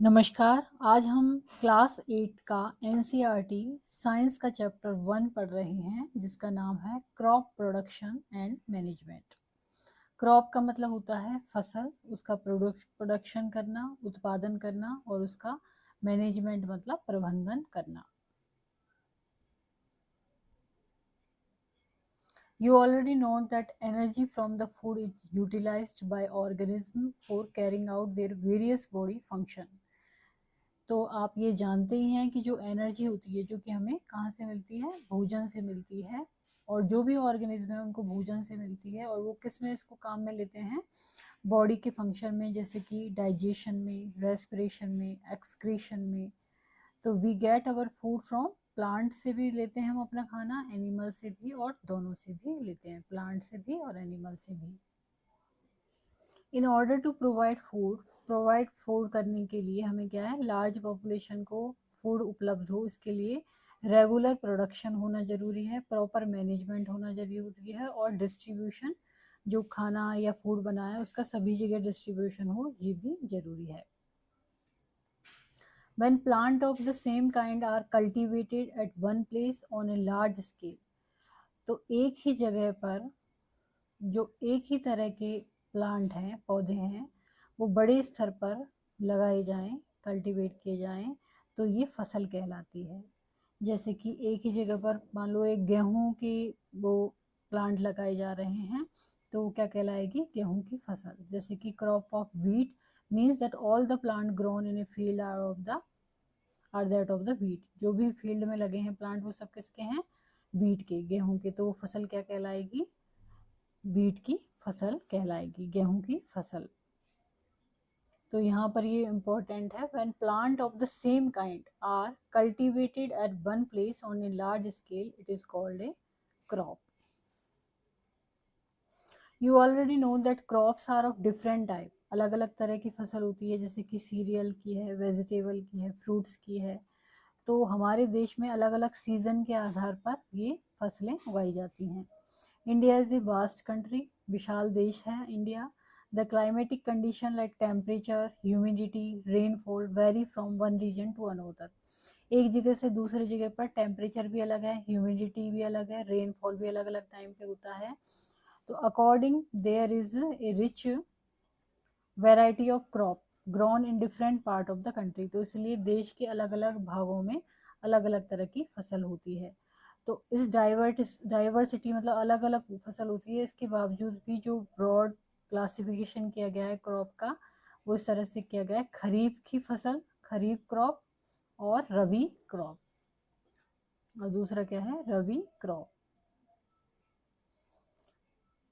नमस्कार। आज हम क्लास 8 का एनसीईआरटी साइंस का चैप्टर 1 पढ़ रहे हैं, जिसका नाम है crop production and management. Crop का मतलब होता है फसल, उसका प्रोडक्शन करना, उत्पादन करना, और उसका मैनेजमेंट मतलब प्रबंधन करना। You already know that energy from the food is utilized by organism for carrying out their various body function। तो आप ये जानते ही हैं कि जो एनर्जी होती है, जो कि हमें कहाँ से मिलती है, भोजन से मिलती है। और जो भी ऑर्गेनिज्म है उनको भोजन से मिलती है, और वो किस में इसको काम में लेते हैं, बॉडी के फंक्शन में, जैसे कि डाइजेशन में, रेस्पिरेशन में, एक्सक्रीशन में। तो we get our food from plant से भी लेते हैं हम अपना खाना, एनिमल से भी, और दोनों से भी लेते हैं, प्लांट से भी और एनिमल से भी। In order to provide food करने के लिए हमें क्या है, लार्ज पॉपुलेशन को फूड उपलब्ध हो, इसके लिए रेगुलर प्रोडक्शन होना ज़रूरी है, प्रॉपर मैनेजमेंट होना ज़रूरी है, और डिस्ट्रीब्यूशन, जो खाना या फूड बना है उसका सभी जगह डिस्ट्रीब्यूशन हो, ये भी ज़रूरी है। When plant of the same kind are cultivated at one place on a large scale, तो एक ही जगह पर जो एक ही तरह के प्लांट हैं, पौधे हैं, वो बड़े स्तर पर लगाए जाएं, कल्टीवेट किए जाएं, तो ये फसल कहलाती है। जैसे कि एक ही जगह पर मान लो एक गेहूं की वो प्लांट लगाए जा रहे हैं, तो वो क्या कहलाएगी, गेहूं की फसल। जैसे कि crop of wheat means that all the plant grown in a field are that of the wheat. जो भी फील्ड में लगे हैं प्लांट, वो सब किसके हैं, व्हीट के, गेहूं के। तो वो फसल क्या कहलाएगी, व्हीट की फसल कहलाएगी, गेहूं की फसल। तो यहाँ पर ये इम्पोर्टेंट है, when plant of the same kind are cultivated at one place on a large scale, it is called a crop. You already know that crops are of different type. अलग अलग तरह की फसल होती है, जैसे कि सीरियल की है, वेजिटेबल की है, फ्रूट्स की है। तो हमारे देश में अलग अलग सीजन के आधार पर ये फसलें उगाई जाती हैं। India is a vast country, विशाल देश है India. The climatic condition like temperature, humidity, rainfall vary from one region to another. एक जगह से दूसरी जगह पर टेम्परेचर भी अलग है, ह्यूमिडिटी भी अलग है, रेनफॉल भी अलग अलग टाइम पे होता है। तो according there is a rich variety of crop grown in different part of the country. तो इसलिए देश के अलग अलग भागों में अलग अलग तरह की फसल होती है। तो इस डाइवर्सिटी मतलब अलग अलग फसल होती है, इसके बावजूद भी जो ब्रॉड क्लासिफिकेशन किया गया है क्रॉप का, वो इस तरह से किया गया है, खरीफ की फसल, खरीफ क्रॉप, और रबी क्रॉप, और दूसरा क्या है, रबी क्रॉप।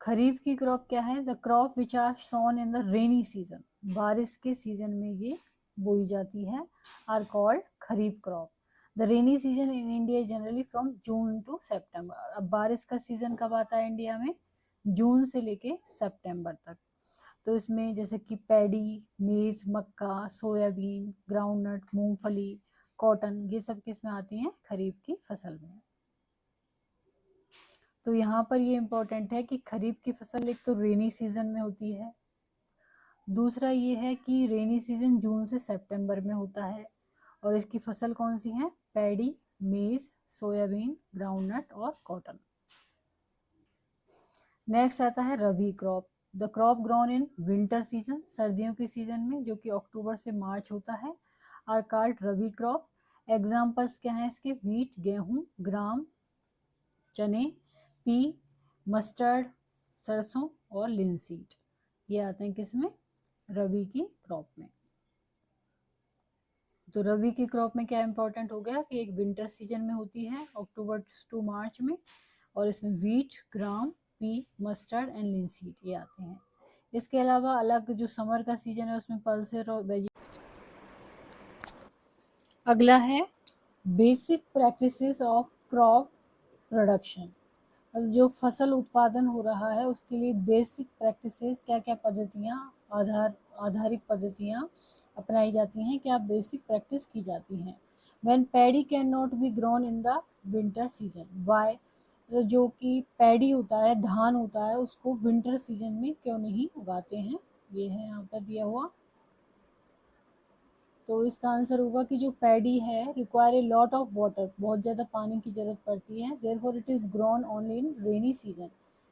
खरीफ की क्रॉप क्या है, the crop which are sown in the rainy season, बारिश के सीजन में ये बोई जाती है, are called kharif crop. The rainy season in India generally from June to September. अब बारिश का सीजन कब आता है इंडिया में, जून से लेके सितंबर तक। तो इसमें जैसे कि पैडी, मेज, मक्का, सोयाबीन, ग्राउंडनट, मूंगफली, कॉटन, ये सब किस में आती हैं, खरीफ की फसल में। तो यहाँ पर ये इम्पोर्टेंट है कि खरीफ की फसल एक तो रेनी सीजन में होती है, दूसरा ये है कि रेनी सीजन जून से सितंबर में होता है, और इसकी फसल कौन सी है, पैडी, मेज, सोयाबीन, ग्राउंडनट और कॉटन। नेक्स्ट आता है rabi crop. The crop grown in winter season, सर्दियों के सीजन में, जो कि अक्टूबर से मार्च होता है, are called rabi crop. Examples क्या हैं इसके, व्हीट, गेहूं, ग्राम, चने, पी, मस्टर्ड, सरसों, और लिनसीड, ये आते हैं किसमें, रबी की क्रॉप में। तो रबी की क्रॉप में क्या इंपॉर्टेंट हो गया कि एक विंटर सीजन में होती है, अक्टूबर टू मार्च में, और इसमें wheat, gram, P, mustard and linseed ये आते हैं। इसके अलावा अलग जो समर का सीजन है उसमें पल्सेस और वेजी। अगला है basic practices of crop production. जो फसल उत्पादन हो रहा है उसके लिए बेसिक प्रैक्टिसेस, क्या क्या पद्धतियाँ, आधारिक पद्धतियाँ अपनाई जाती हैं, क्या बेसिक प्रैक्टिस की जाती हैं। When paddy can not be grown in the winter season, why, जो कि पैडी होता है, धान होता है, उसको विंटर सीजन में क्यों नहीं उगाते हैं, ये है यहाँ पर दिया हुआ। तो इसका आंसर होगा कि जो पैडी है require a lot of water, बहुत ज़्यादा पानी की ज़रूरत पड़ती है, therefore it is grown only in rainy season,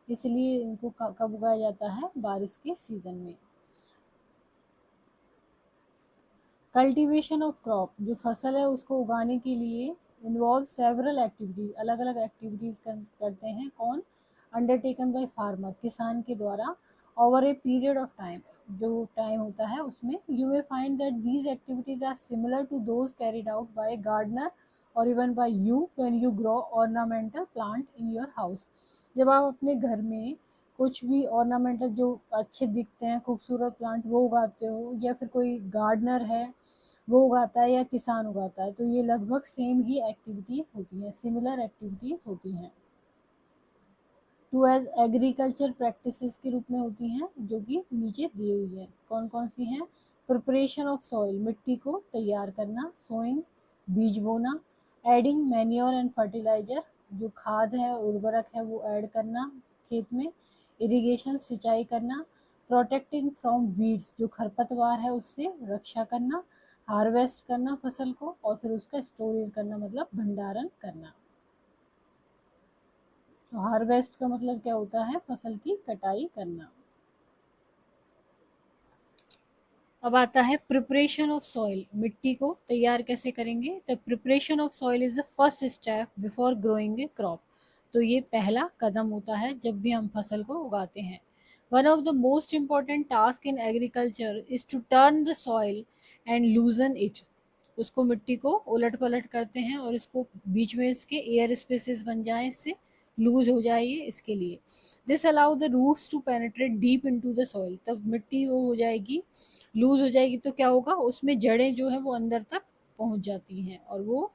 इसलिए इनको कब उगाया जाता है, बारिश के सीज़न में। कल्टीवेशन ऑफ क्रॉप, जो फसल है उसको उगाने के लिए इन्वॉल्व सेवरल एक्टिविटीज़, अलग अलग एक्टिविटीज़ करते हैं कौन, अंडरटेकन बाय फार्मर, किसान के द्वारा, over a period of time, जो टाइम होता है उसमें। You may find that these activities are similar to those carried out by gardener और even by you when you grow ornamental plant in your house. जब आप अपने घर में कुछ भी ऑर्नामेंटल जो अच्छे दिखते हैं खूबसूरत प्लांट वो उगाते हो, या फिर कोई गार्डनर है वो उगाता है या किसान उगाता है, तो ये लगभग सेम ही एक्टिविटीज़ होती हैं, सिमिलर एक्टिविटीज़ होती हैं। टू एज एग्रीकल्चर प्रैक्टिसेस के रूप में होती हैं, जो कि नीचे दी हुई है। कौन कौन सी हैं, प्रिपरेशन ऑफ सॉइल, मिट्टी को तैयार करना, सोइंग, बीज बोना, एडिंग मैन्योर एंड फर्टिलाइजर, जो खाद है उर्वरक है वो ऐड करना खेत में, इरिगेशन सिंचाई करना, प्रोटेक्टिंग फ्रॉम वीड्स, जो खरपतवार है उससे रक्षा करना, हार्वेस्ट करना फसल को, और फिर उसका स्टोरेज करना मतलब भंडारण करना। हार्वेस्ट का मतलब क्या होता है, फसल की कटाई करना। अब आता है प्रिपरेशन ऑफ सॉइल, मिट्टी को तैयार कैसे करेंगे। The preparation of soil is the first step before growing A crop, तो ये पहला कदम होता है जब भी हम फसल को उगाते हैं। One of the most important task in agriculture is to turn the soil and loosen it, उसको मिट्टी को उलट पलट करते हैं और इसको बीच में इसके एयर स्पेसेस बन जाए, इससे लूज हो जाए ये, इसके लिए। This allow the roots to penetrate deep into the soil, तब मिट्टी वो हो जाएगी, लूज हो जाएगी, तो क्या होगा उसमें जड़ें जो है वो अंदर तक पहुंच जाती हैं और वो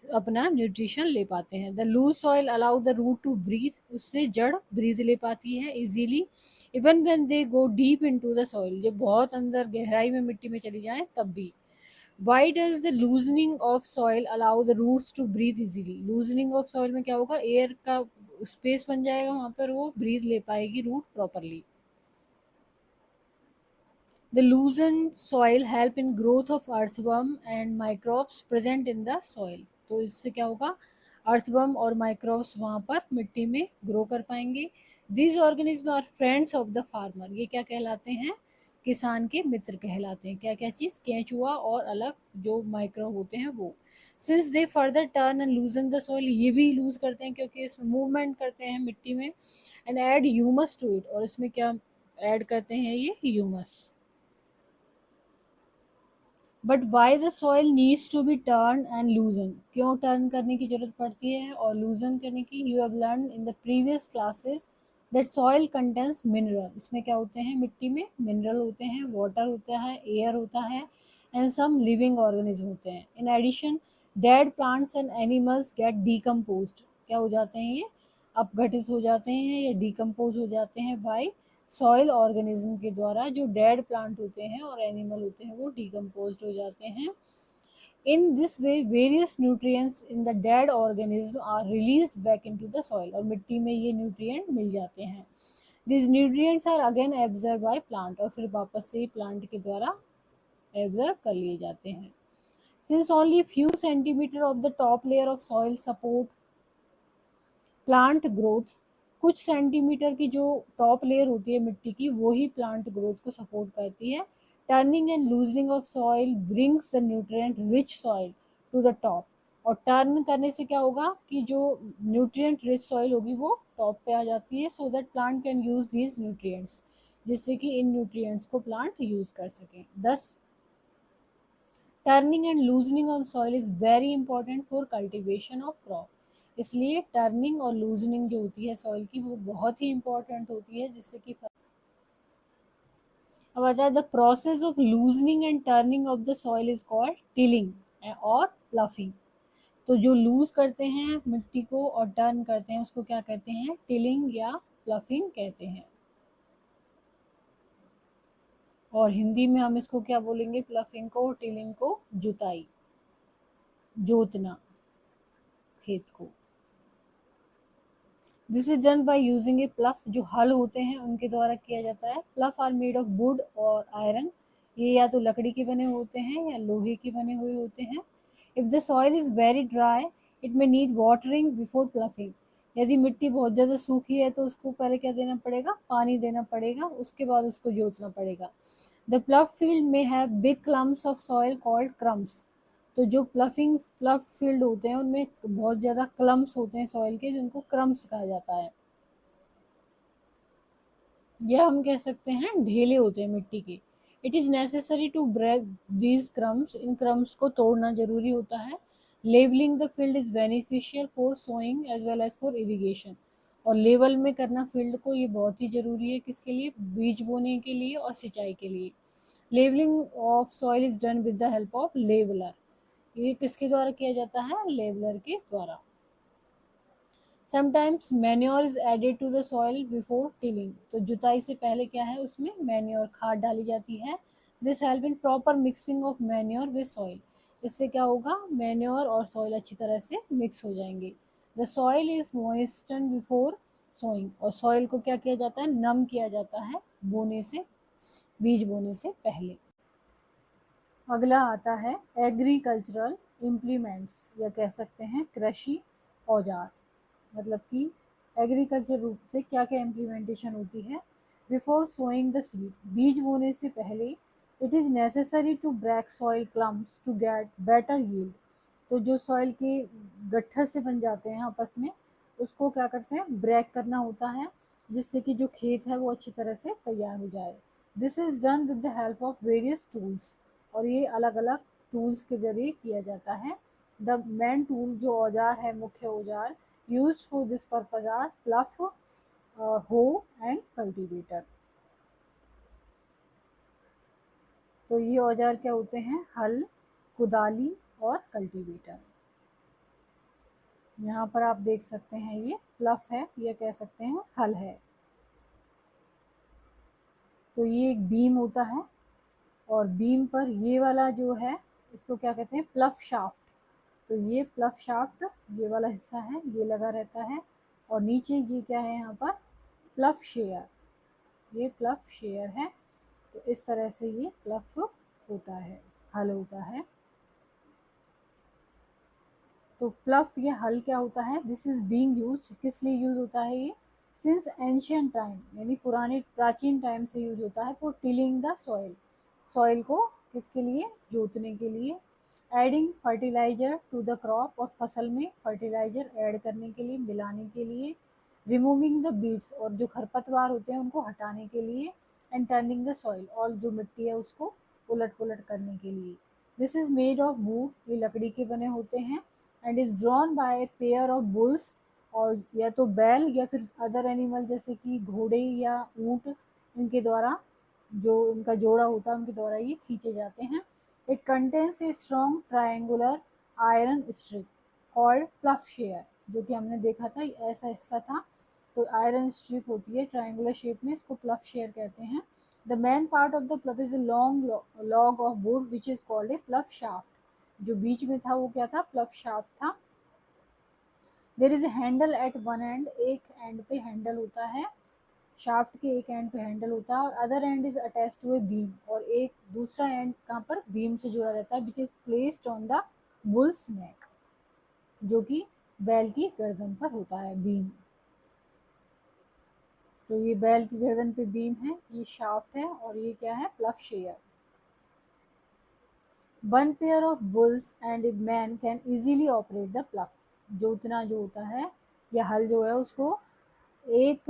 अपना न्यूट्रिशन ले पाते हैं। The loose soil allow the root to breathe, उससे जड़ ब्रीथ ले पाती है easily, even when they go deep into the soil, जब बहुत अंदर गहराई में मिट्टी में चली जाए तब भी। Why does the loosening of soil allow the roots to breathe easily? Loosening of soil में क्या होगा, एयर का स्पेस बन जाएगा वहाँ पर, वो ब्रीथ ले पाएगी root properly. The loosened soil help in growth of earthworm and microbes present in the soil, तो इससे क्या होगा, अर्थवर्म और माइक्रोब्स वहाँ पर मिट्टी में ग्रो कर पाएंगे। These organisms are friends of the farmer, ये क्या कहलाते हैं, किसान के मित्र कहलाते हैं। क्या क्या चीज़, केंचुआ और अलग जो माइक्रोब होते हैं वो। Since they further turn and लूजन the soil, ये भी लूज करते हैं क्योंकि इसमें मूवमेंट करते हैं मिट्टी में, and add humus to it, और इसमें क्या ऐड करते हैं ये humus. But why the soil needs to be turn and loosen, क्यों टर्न करने की जरूरत पड़ती है और लूजन करने की। You have learn in the previous classes that soil contains mineral, इसमें क्या होते हैं, मिट्टी में मिनरल होते हैं, वाटर होता है, एयर होता है, एंड सम लिविंग ऑर्गेनिज्म होते हैं। In addition dead plants and animals get decomposed, क्या हो जाते हैं ये, अपघटित हो जाते हैं या डीकम्पोज हो जाते हैं बाय सॉइल ऑर्गेनिज्म के द्वारा, जो डेड प्लांट होते हैं और एनिमल होते हैं वो डिकम्पोज हो जाते हैं। In this way various nutrients in the dead organism are released back into the soil, और मिट्टी में ये न्यूट्रिएंट मिल जाते हैं। This nutrients are again absorb by plant, और फिर वापस से प्लांट के द्वारा एब्जर्व कर लिए जाते हैं। Since only few centimetre of the top layer of soil support plant growth, कुछ सेंटीमीटर की जो टॉप लेयर होती है मिट्टी की वो ही प्लांट ग्रोथ को सपोर्ट करती है। Turning and loosening of soil brings the nutrient rich soil to the top, और टर्न करने से क्या होगा कि जो न्यूट्रिएंट रिच सॉइल होगी वो टॉप पे आ जाती है, so that plant can use these nutrients, जिससे कि इन न्यूट्रिएंट्स को प्लांट यूज कर सकें। दस turning and loosening of soil is very important for cultivation of crop, इसलिए टर्निंग और लूजनिंग जो होती है सॉइल की वो बहुत ही इंपॉर्टेंट होती है, जिससे कि। अब आता है the process of loosening and turning of the soil is called tilling और प्लफिंग, तो जो लूज करते हैं मिट्टी को और टर्न करते हैं उसको क्या कहते हैं, टिलिंग या प्लफिंग कहते हैं। और हिंदी में हम इसको क्या बोलेंगे, प्लफिंग को, टिलिंग को जुताई, जोतना खेत को। This is done by using a plough, जो हल होते हैं उनके द्वारा किया जाता है। Plough are made of wood और आयरन, ये या तो लकड़ी के बने होते हैं या लोहे के बने हुए होते हैं। If the soil is very dry it may need watering before ploughing. यदि मिट्टी बहुत ज़्यादा सूखी है तो उसको पहले क्या देना पड़ेगा, पानी देना पड़ेगा, उसके बाद उसको जोतना पड़ेगा। द प्लफ फील्ड में have big clumps of soil called crumbs. तो जो प्लफ फील्ड होते हैं उनमें बहुत ज़्यादा क्लम्प्स होते हैं सॉइल के, जिनको क्रम्स कहा जाता है। या हम कह सकते हैं ढेले होते हैं मिट्टी के। It is necessary to break these crumbs, इन क्रम्स को तोड़ना जरूरी होता है। Levelling the field is beneficial for sowing as well as for irrigation. और लेवल में करना फील्ड को, ये बहुत ही ज़रूरी है, किसके लिए, बीज बोने के लिए और सिंचाई के लिए। Levelling of soil is done with the help of leveller. ये किसके द्वारा किया जाता है, लेवलर के द्वारा। Sometimes manure is added to the soil before tilling. तो जुताई से पहले क्या है, उसमें मैन्योर, खाद डाली जाती है। This help in proper mixing of manure with soil. इससे क्या होगा, मैन्योर और सॉइल अच्छी तरह से मिक्स हो जाएंगे। The soil is moisten before sowing. और सॉइल को क्या किया जाता है, नम किया जाता है बोने से, बीज बोने से पहले। अगला आता है एग्रीकल्चरल इम्प्लीमेंट्स, या कह सकते हैं कृषि औजार। मतलब कि एग्रीकल्चर रूप से क्या क्या इम्प्लीमेंटेशन होती है। बिफोर सोइंग द सीड, बीज बोने से पहले, it is necessary to break soil clumps to get better yield. तो जो सॉइल के गट्ठर से बन जाते हैं आपस में, उसको क्या करते हैं, ब्रेक करना होता है, जिससे कि जो खेत है वो अच्छी तरह से तैयार हो जाए। This is done with the help of various tools. और ये अलग अलग टूल्स के जरिए किया जाता है। द मेन टूल, जो औजार है, मुख्य औजार used for this purpose are plough, hoe and cultivator। तो ये औजार क्या होते हैं, हल, कुदाली और कल्टीवेटर। यहाँ पर आप देख सकते हैं ये प्लफ है, ये कह सकते हैं हल है। तो ये एक बीम होता है, और बीम पर ये वाला जो है, इसको क्या कहते हैं, प्लफ शाफ्ट। तो ये प्लफ शाफ्ट, ये वाला हिस्सा है, ये लगा रहता है। और नीचे ये क्या है, यहाँ पर प्लफ शेयर, ये प्लफ शेयर है। तो इस तरह से ये प्लफ होता है, हल होता है। तो प्लफ या हल क्या होता है, दिस इज बीइंग यूज्ड, किस लिए यूज होता है ये, सिंस एंशियंट टाइम, यानी पुराने प्राचीन टाइम से यूज होता है for tilling the soil. Soil को किसके लिए, जोतने के लिए। Adding fertiliser to the crop, और फसल में फर्टिलाइजर ऐड करने के लिए, मिलाने के लिए। रिमूविंग द बीड्स, और जो खरपतवार होते हैं उनको हटाने के लिए। एंड टर्निंग द सॉइल, और जो मिट्टी है उसको उलट पुलट करने के लिए। This is made of would, ये लकड़ी के बने होते हैं। And is drawn by pair of bulls, और या तो बैल या फिर अदर एनिमल जैसे कि घोड़े या ऊंट, इनके द्वारा, जो इनका जोड़ा होता है उनके द्वारा ये खींचे जाते हैं। It contains a strong triangular iron strip called प्लफ share, जो कि हमने देखा था ऐसा हिस्सा था। तो आयरन स्ट्रिप होती है ट्रायंगुलर शेप में, इसको प्लफ शेयर कहते हैं। The main part of the प्लफ is a long log of would which is called A प्लफ shaft. जो बीच में था वो क्या था, प्लफ शाफ्ट था। There is a handle at one and, एक एंड पे हैंडल होता है, शाफ्ट के एक एंड पे हैंडल होता है। और other end is attach to a beam, और एक दूसरा एंड कहाँ पर, बीम से जुड़ा रहता है, which is placed on the bull's neck, जो कि बैल की गर्दन पर होता है बीम। तो ये बैल की गर्दन पे बीम है, ये शाफ्ट है, और ये क्या है, प्लफ share. One pair of bulls and a man can easily operate the प्लफ। जोतना जो होता है या हल जो है, उसको एक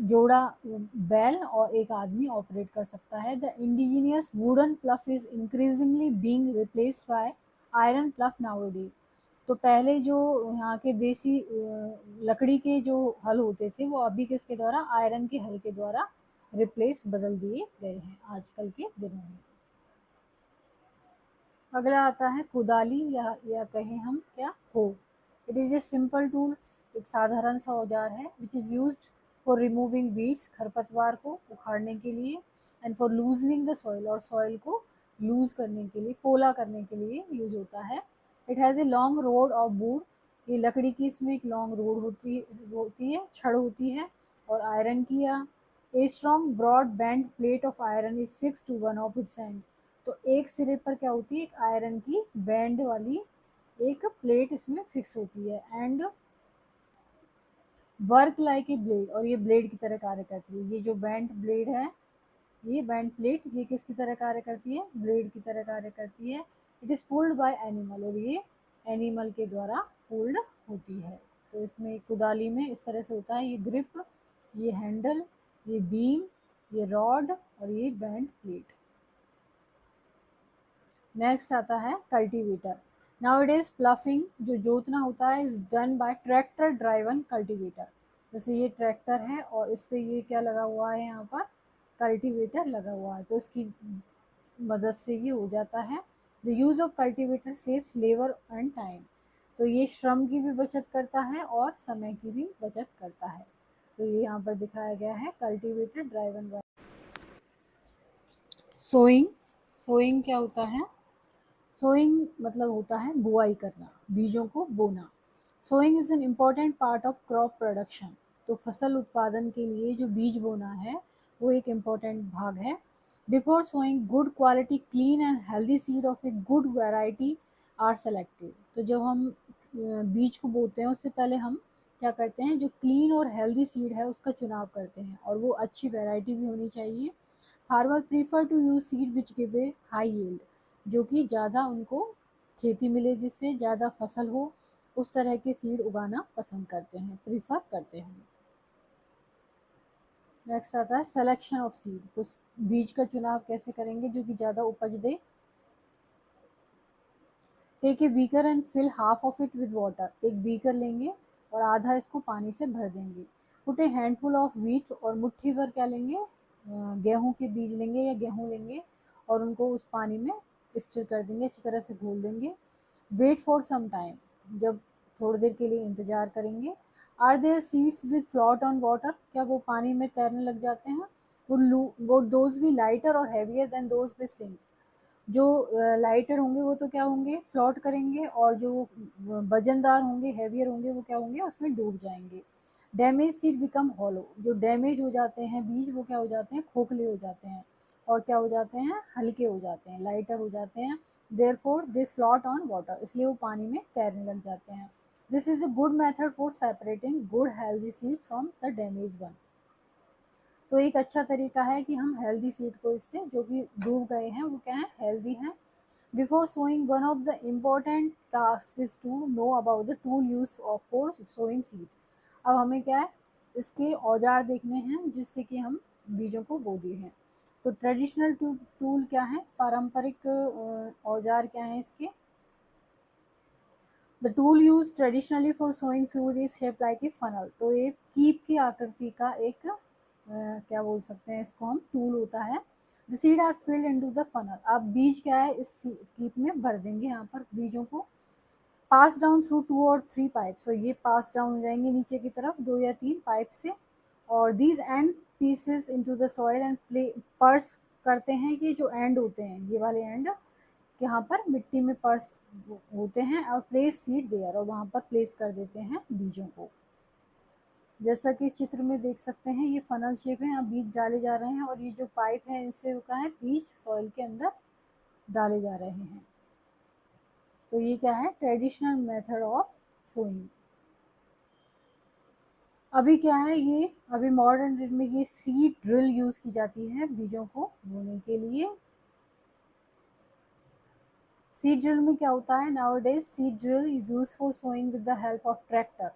जोड़ा बैल और एक आदमी ऑपरेट कर सकता है। The indigenous wooden प्लफ is increasingly being replaced by iron प्लफ nowadays. तो पहले जो यहाँ के देसी लकड़ी के जो हल होते थे, वो अभी किसके द्वारा, आयरन के हल के द्वारा रिप्लेस, बदल दिए गए हैं आजकल के दिनों में। अगला आता है कुदाली, या कहें हम क्या, हो। It is a simple tool, एक साधारण सा औजार है, which is used for removing weeds, खरपतवार को उखाड़ने के लिए। And for loosening the soil, और सॉइल को लूज करने के लिए, पोला करने के लिए यूज होता है। It has a long road of would, ये लकड़ी की इसमें एक लॉन्ग रोड होती है, छड़ होती है। और आयरन की, या a strong broad band plate of iron is fix to one of its end. तो एक सिरे पर क्या होती है, एक आयरन की बैंड वाली एक प्लेट इसमें फिक्स होती है and work like a blade, और ये ब्लेड की तरह कार्य करती है। ये जो बैंड ब्लेड है, ये बैंड प्लेट, ये किसकी तरह कार्य करती है, ब्लेड की तरह कार्य करती है। It is pulled bye animal, और ये एनिमल के द्वारा पुल्ड होती है। तो इसमें कुदाली में इस तरह से होता है, ये ग्रिप, ये हैंडल, ये बीम, ये रॉड और ये बैंड प्लेट। नेक्स्ट आता है कल्टीवेटर। नाउअडेज प्लफिंग, जो जोतना होता है, is done bye tractor driven cultivator. जैसे ये ट्रैक्टर है और इस पे ये क्या लगा हुआ है, यहाँ पर कल्टीवेटर लगा हुआ है, तो इसकी मदद से ये हो जाता है। The use of cultivator saves labour and time, तो ये श्रम की भी बचत करता है और समय की भी बचत करता है। तो ये यहाँ पर दिखाया गया है cultivator driven by. Sowing, sowing क्या होता है, सोइंग मतलब होता है बुआई करना, बीजों को बोना। Sowing is an important part of crop production, तो फसल उत्पादन के लिए जो बीज बोना है वो एक इम्पॉर्टेंट भाग है। Before sowing good quality clean and healthy seed of a good variety are selected, तो जब हम बीज को बोते हैं उससे पहले हम क्या करते हैं, जो क्लीन और हेल्दी सीड है उसका चुनाव करते हैं, और वो अच्छी वैरायटी भी होनी चाहिए। Farmer prefer to use seed which give a high yield, जो कि ज़्यादा उनको खेती मिले, जिससे ज़्यादा फसल हो, उस तरह के सीड उगाना पसंद करते हैं, प्रीफर करते हैं। नेक्स्ट आता है सिलेक्शन ऑफ सीड, तो बीज का चुनाव कैसे करेंगे जो कि ज़्यादा उपज दे। Take a beaker and fill half of it with water, एक बीकर लेंगे और आधा इसको पानी से भर देंगे। Put a handful of wheat, और मुट्ठी भर क्या लेंगे, गेहूं के बीज लेंगे या गेहूं लेंगे, और उनको उस पानी में स्टर कर देंगे, अच्छी तरह से घोल देंगे। वेट फॉर सम टाइम, जब थोड़ी देर के लिए इंतजार करेंगे। Are there seeds with float on water, क्या वो पानी में तैरने लग जाते हैं। वो दोज भी लाइटर और heavier than those with sink, जो लाइटर होंगे वो तो क्या होंगे, फ्लॉट करेंगे, और जो वजनदार होंगे, हैवियर होंगे, वो क्या होंगे, उसमें डूब जाएंगे। डैमेज सीड बिकम हॉलो, जो डैमेज हो जाते हैं बीज वो क्या हो जाते हैं, खोखले हो जाते हैं, और क्या हो जाते हैं, हल्के हो जाते हैं, लाइटर हो जाते हैं। Therefore they float on water, इसलिए वो पानी में तैरने लग जाते हैं। This is a good method for separating good healthy seed from the damage one, तो एक अच्छा तरीका है कि हम हेल्दी सीड को, इससे जो कि डूब गए हैं वो क्या है, हेल्दी हैं। Before sowing one of the important task is to know about the tool use of for sowing seed. अब हमें क्या है, इसके औजार देखने हैं जिससे कि हम बीजों को बो दिए हैं। तो ट्रेडिशनल टूल क्या है, पारंपरिक औजार क्या है इसके। The tool use traditionally for sowing seed is shape like a funnel, तो ये कीप की आकृति का एक क्या बोल सकते हैं इसको हम, टूल होता है। The seed are filled into the funnel, आप बीज क्या है इस कीप में भर देंगे, यहाँ पर बीजों को। पास डाउन थ्रू 2 और 3 पाइप, सो ये पास डाउन हो जाएंगे नीचे की तरफ 2 या 3 पाइप से, और these and pieces into the soil and play purse करते हैं, कि जो एंड होते हैं ये वाले एंड यहाँ पर मिट्टी में पर्स होते हैं, और प्लेस सीड देयर, और वहाँ पर प्लेस कर देते हैं बीजों को। जैसा कि इस चित्र में देख सकते हैं ये फनल शेप है, यहाँ बीज डाले जा रहे हैं, और ये जो पाइप है इनसे रुका है, बीज सॉइल के अंदर डाले जा रहे हैं। तो ये क्या है, ट्रेडिशनल मेथड ऑफ सोइंग। अभी क्या है, ये अभी मॉडर्न डेट में ये सीड ड्रिल यूज की जाती है बीजों को बोने के लिए। सीड ड्रिल में क्या होता है, nowadays seed drill is used for sowing with the help of tractor.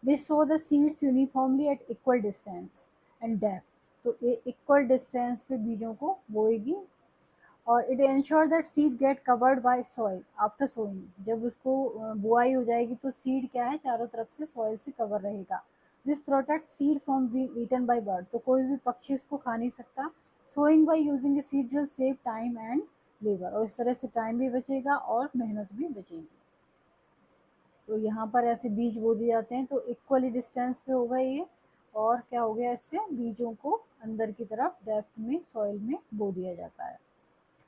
They sow the seeds uniformly at equal distance and depth, तो ये इक्वल डिस्टेंस पे बीजों को बोएगी, और it ensure that seed get covered by soil after sowing, जब उसको बुआई हो जाएगी तो सीड क्या है, चारों तरफ से सॉइल से कवर रहेगा। This protect seed from being eaten by bird, तो कोई भी पक्षी इसको खा नहीं सकता। Sowing by using a seed drill save time and labour, और इस तरह से टाइम भी बचेगा और मेहनत भी बचेगी। तो यहाँ पर ऐसे बीज बो दिए जाते हैं, तो इक्वली डिस्टेंस पे होगा ये, और क्या हो गया, इससे बीजों को अंदर की तरफ डेप्थ में सॉइल में बो दिया जाता है,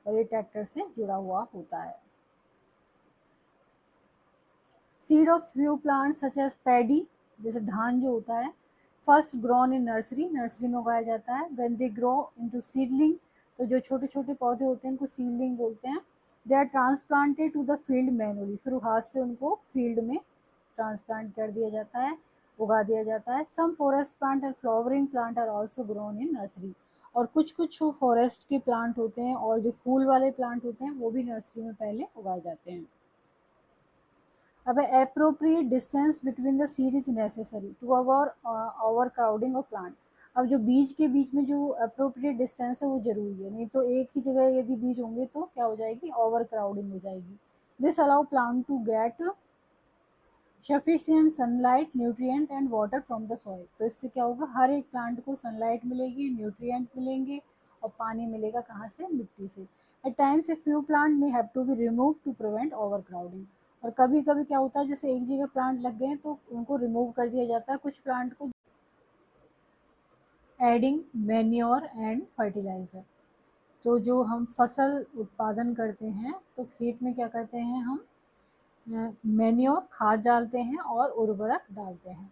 और ये ट्रैक्टर से जुड़ा हुआ होता है। Seed of few plants such as paddy, जैसे धान जो होता है, first grown in nursery, nursery में उगाया जाता है। When they grow into seedling, तो जो छोटे छोटे पौधे होते हैं उनको सीडलिंग बोलते हैं। They are transplanted to the field manually, फिर हाथ से उनको फील्ड में ट्रांसप्लांट कर दिया जाता है, उगा दिया जाता है। Some forest plant and flowering plant are also grown in nursery, और कुछ कुछ जो फॉरेस्ट के प्लांट होते हैं और जो फूल वाले प्लांट होते हैं वो भी नर्सरी में पहले उगाए जाते हैं। अब appropriate distance between the seed is necessary to avoid overcrowding of plant। अब जो बीज के बीच में जो appropriate distance है वो जरूरी है, नहीं तो एक ही जगह यदि बीज होंगे तो क्या हो जाएगी, ओवर क्राउडिंग हो जाएगी। This allow plant to get sufficient sunlight, nutrient and water from the soil. तो इससे क्या होगा, हर एक प्लांट को सनलाइट मिलेगी, न्यूट्रिएंट मिलेंगे और पानी मिलेगा कहाँ से, मिट्टी से। At times a few plant may have to be remove to prevent overcrowding. और कभी कभी क्या होता है, जैसे एक जगह प्लांट लग गए हैं तो उनको रिमूव कर दिया जाता है कुछ प्लांट को, एडिंग मैन्योर एंड फर्टिलाइजर। तो जो हम फसल उत्पादन करते हैं तो खेत में क्या करते हैं, हम मैन्योर खाद डालते हैं और उर्वरक डालते हैं।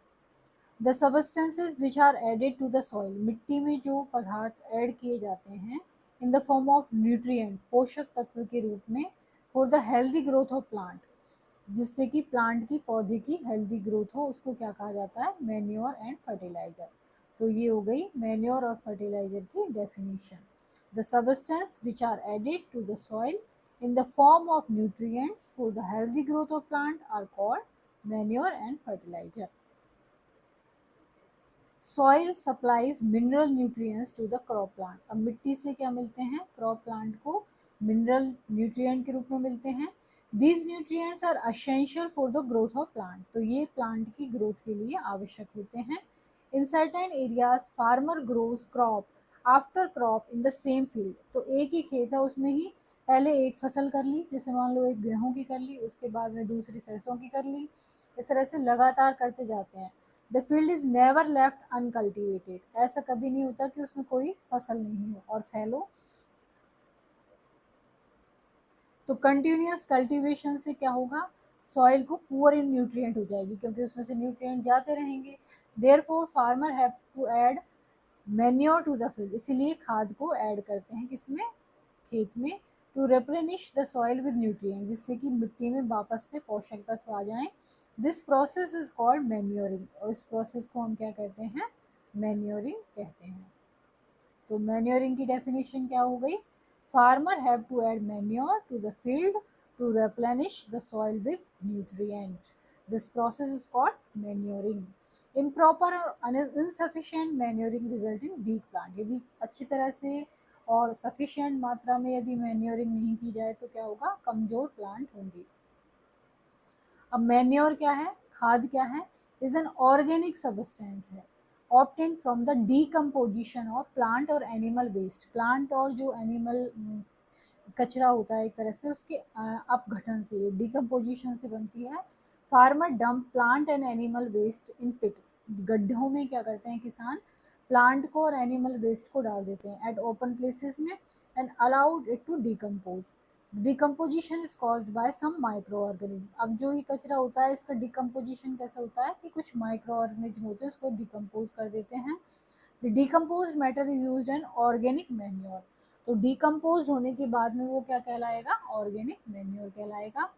The substances which are added to the soil, मिट्टी में जो पदार्थ ऐड किए जाते हैं in the form of nutrient, पोषक तत्व के रूप में, for the healthy growth of plant, जिससे कि प्लांट की पौधे की हेल्दी ग्रोथ हो, उसको क्या कहा जाता है, मैन्योर एंड फर्टिलाइजर। तो ये हो गई मैन्योर और फर्टिलाइजर की definition. The substance which are added to the soil in the form of nutrients for the healthy growth of plant are called manure and fertilizer. Soil supplies mineral nutrients to the crop plant। अब मिट्टी से क्या मिलते हैं, crop plant को mineral nutrient के रूप में मिलते हैं। These nutrients are essential for the growth of plant। तो ये प्लांट की ग्रोथ के लिए आवश्यक होते हैं। In certain areas farmer grows crop after crop in the same field। तो एक ही खेत है उसमें ही पहले एक फसल कर ली, जैसे मान लो एक गेहूं की कर ली, उसके बाद में दूसरी सरसों की कर ली, इस तरह से लगातार करते जाते हैं। The field is never left uncultivated, ऐसा कभी नहीं होता कि उसमें कोई फसल नहीं हो और फैलो। तो कंटिन्यूस कल्टीवेशन से क्या होगा, सॉइल को पुअर इन न्यूट्रिएंट हो जाएगी क्योंकि उसमें से न्यूट्रिएंट जाते रहेंगे। Therefore farmer have to add manure to the field, इसीलिए खाद को ऐड करते हैं किसमें, खेत में। To replenish the soil with nutrient, जिससे कि मिट्टी में वापस से पोषक तत्व आ जाएं। This process is called manuring, और इस प्रोसेस को हम क्या कहते हैं, मैन्योरिंग कहते हैं। तो मैन्योरिंग की डेफिनेशन क्या हो गई, farmer have to add manure to the field to replenish the soil with nutrient. This process is called manuring. Improper और insufficient manuring result in weak plant, यदि अच्छी तरह से और सफिशिएंट मात्रा में यदि मैन्योरिंग नहीं की जाए तो क्या होगा, कमजोर प्लांट होंगे। अब मैन्योर क्या है, खाद क्या है, इज एन ऑर्गेनिक सबस्टेंस है obtain from the decomposition of plant और एनिमल वेस्ट। प्लांट और जो एनिमल कचरा होता है एक तरह से उसके अपघटन से, डीकम्पोजिशन से बनती है। Farmer dump plant and animal waste in pit, गड्ढों में क्या करते हैं किसान, प्लांट को और एनिमल वेस्ट को डाल देते हैं एट ओपन प्लेसेस में, and allowed it to decompose. Decomposition is caused by some micro organism. अब जो ये कचरा होता है इसका डिकम्पोजिशन कैसे होता है कि कुछ माइक्रो ऑर्गेनिज्म होते हैं उसको डिकम्पोज कर देते हैं। The decompose matter is use an organic manure. तो डिकम्पोज होने के बाद में वो क्या कहलाएगा, ऑर्गेनिक मैन्योर कहलाएगा।